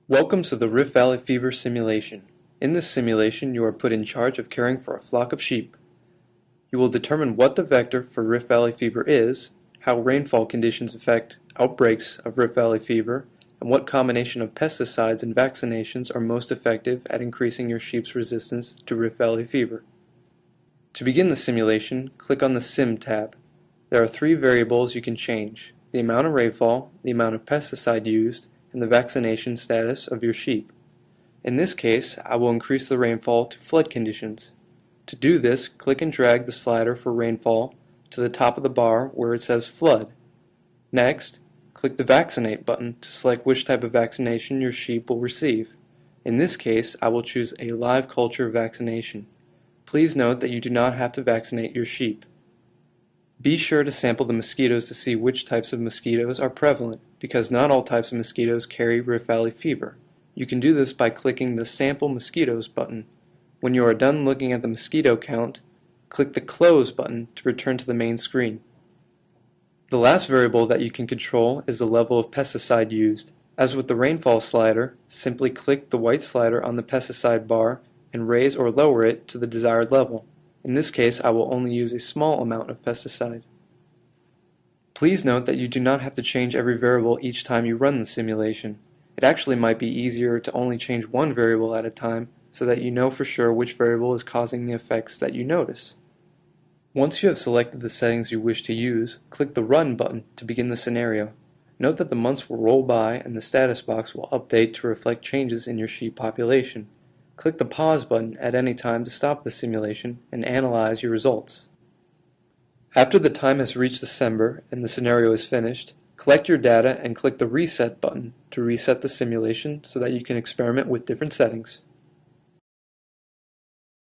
Welcome to the Rift Valley Fever simulation. In this simulation, you are put in charge of caring for a flock of sheep. You will determine what the vector for Rift Valley fever is, how rainfall conditions affect outbreaks of Rift Valley fever, and what combination of pesticides and vaccinations are most effective at increasing your sheep's resistance to Rift Valley fever. To begin the simulation, click on the Sim tab. There are three variables you can change: the amount of rainfall, the amount of pesticide used, and the vaccination status of your sheep. In this case, I will increase the rainfall to flood conditions. To do this, click and drag the slider for rainfall to the top of the bar where it says Flood. Next, click the Vaccinate button to select which type of vaccination your sheep will receive. In this case, I will choose a live culture vaccination. Please note that you do not have to vaccinate your sheep. Be sure to sample the mosquitoes to see which types of mosquitoes are prevalent, because not all types of mosquitoes carry Rift Valley fever. You can do this by clicking the Sample Mosquitoes button. When you are done looking at the mosquito count, click the Close button to return to the main screen. The last variable that you can control is the level of pesticide used. As with the rainfall slider, simply click the white slider on the pesticide bar and raise or lower it to the desired level. In this case, I will only use a small amount of pesticide. Please note that you do not have to change every variable each time you run the simulation. It actually might be easier to only change one variable at a time so that you know for sure which variable is causing the effects that you notice. Once you have selected the settings you wish to use, click the Run button to begin the scenario. Note that the months will roll by and the status box will update to reflect changes in your sheep population. Click the Pause button at any time to stop the simulation and analyze your results. After the time has reached December and the scenario is finished, collect your data and click the Reset button to reset the simulation so that you can experiment with different settings.